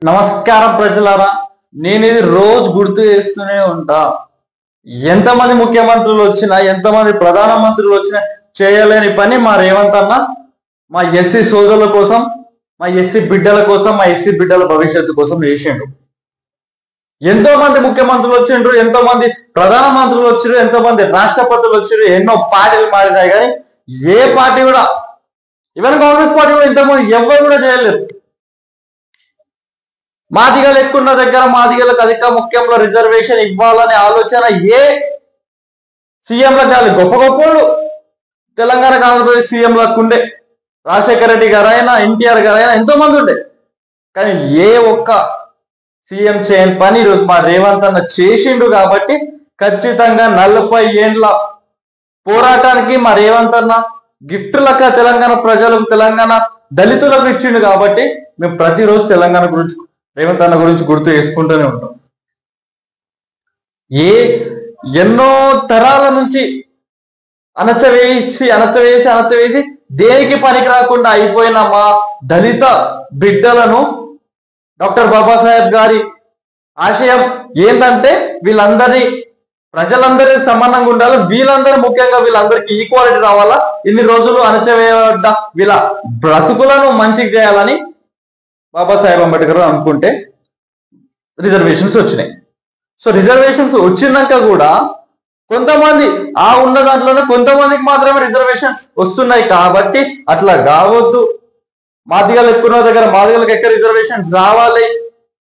నమస్కారం ప్రజలారా, నేను ఇది రోజు గుర్తు చేస్తూనే ఉంటా. ఎంతమంది ముఖ్యమంత్రులు వచ్చినా, ఎంతమంది ప్రధానమంత్రులు వచ్చినా చేయలేని పని మా రేవంత్ అన్న మా ఎస్సీ సోదరుల కోసం, మా ఎస్సీ బిడ్డల కోసం, మా ఎస్సీ బిడ్డల భవిష్యత్తు కోసం చేసిండు. ఎంతో మంది ముఖ్యమంత్రులు వచ్చిండ్రు, ఎంతో మంది ప్రధానమంత్రులు వచ్చిండ్రు, ఎంతో మంది రాష్ట్రపతులు వచ్చిండ్రు, ఎన్నో పార్టీలు మారినాయి. కానీ ఏ పార్టీ కూడా, ఈవెన్ కాంగ్రెస్ పార్టీ కూడా ఇంతకుముందు ఎవరు కూడా చేయలేరు. మాదిగలు ఎక్కున్న దగ్గర మాదిగలకు అధిక ముఖ్యంలో రిజర్వేషన్ ఇవ్వాలనే ఆలోచన ఏ సీఎంల కాదు. గొప్ప గొప్పలు తెలంగాణ ఆంధ్రప్రదేశ్ సీఎంలకు ఉండే, రాజశేఖర రెడ్డి గారైనా, ఎన్టీఆర్ గారైనా ఎంతో మంది ఉండే. కానీ ఏ ఒక్క సీఎం చేయని పని ఈరోజు మా రేవంత్ అన్న చేసిండు. కాబట్టి ఖచ్చితంగా 40 ఏండ్ల పోరాటానికి మా రేవంత్ అన్న గిఫ్ట్ లెక్క తెలంగాణ ప్రజలకు, తెలంగాణ దళితులకు ఇచ్చిండు. కాబట్టి మేము ప్రతిరోజు తెలంగాణ గురించి, రేవంత్ అన్న గురించి గుర్తు చేసుకుంటూనే ఉంటాం. ఎన్నో తరాల నుంచి అణచవేసి దేనికి పనికి రాకుండా అయిపోయిన మా దళిత బిడ్డలను డాక్టర్ బాబాసాహెబ్ గారి ఆశయం ఏంటంటే వీళ్ళందరి ప్రజలందరి సమానంగా ఉండాలి, వీళ్ళందరూ ముఖ్యంగా వీళ్ళందరికీ ఈక్వాలిటీ రావాలా, ఇన్ని రోజులు అణచవేయబడ్డ వీళ్ళ బ్రతుకులను మంచిగా చేయాలని బాబాసాహెబ్ అంబేద్కర్ అనుకుంటే రిజర్వేషన్స్ వచ్చినాయి. సో రిజర్వేషన్స్ వచ్చినాక కూడా కొంతమంది ఆ ఉన్న దాంట్లోనే కొంతమందికి మాత్రమే రిజర్వేషన్స్ వస్తున్నాయి. కాబట్టి అట్లా కావద్దు. మాదిగలు ఎక్కువ దగ్గర మాదిగలకు ఎక్కడ రిజర్వేషన్స్ రావాలి,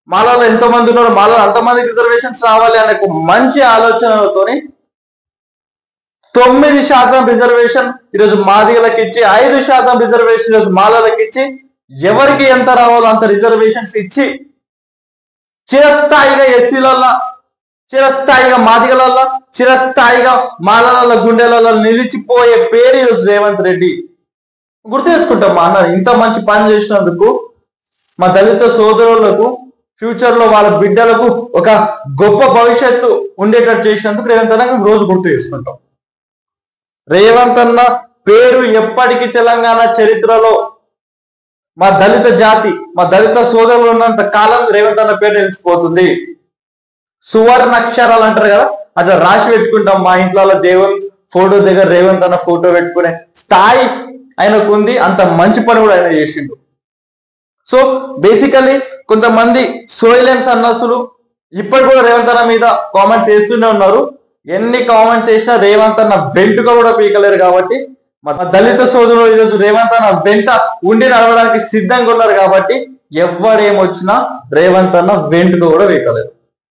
మాలలో ఎంతో మంది ఉన్నారు, మాలలో అంతమందికి రిజర్వేషన్స్ రావాలి అనే మంచి ఆలోచనలతోని 9% రిజర్వేషన్ ఈరోజు మాదిగలకు ఇచ్చి, 5% రిజర్వేషన్ ఈరోజు మాలలకు ఇచ్చి, ఎవరికి ఎంత రావాలో అంత రిజర్వేషన్స్ ఇచ్చి చిరస్థాయిగా ఎస్సీలలో, చిరస్థాయిగా మాదిగలలో, చిరస్థాయిగా మాలల గుండెలలో నిలిచిపోయే పేరు ఈరోజు రేవంత్ రెడ్డి. గుర్తు చేసుకుంటాం మా అన్న ఇంత మంచి పని చేసినందుకు. మా దళిత సోదరులకు ఫ్యూచర్ లో వాళ్ళ బిడ్డలకు ఒక గొప్ప భవిష్యత్తు ఉండేటట్టు చేసినందుకు రేవంత్ అన్న రోజు గుర్తు చేసుకుంటాం. రేవంత్ అన్న పేరు ఎప్పటికీ తెలంగాణ చరిత్రలో మా దళిత జాతి, మా దళిత సోదరులు ఉన్నంత కాలం రేవంత్ అన్న పేరు నిలిచిపోతుంది. సువర్ణ అక్షరాలు అంటారు కదా, అట్లా రాసి పెట్టుకుంటాం. మా ఇంట్లో దేవుని ఫోటో దగ్గర రేవంత్ అన్న ఫోటో పెట్టుకునే స్థాయి ఆయనకు ఉంది. అంత మంచి పని కూడా ఆయన చేసిండు. సో బేసికలీ కొంతమంది సోయిలెన్స్ అన్నసులు ఇప్పటి కూడా రేవంత్ అన్న మీద కామెంట్స్ చేస్తూనే ఉన్నారు. ఎన్ని కామెంట్స్ చేసినా రేవంత్ అన్న వెంటుగా కూడా పీకలేరు. కాబట్టి మా దళిత సోదరులు ఈరోజు రేవంత్ అన్న వెంట ఉండి నడవడానికి సిద్ధంగా ఉన్నారు. కాబట్టి ఎవరేమొచ్చినా రేవంత్ అన్న వెంటుగా కూడా పీకలేరు.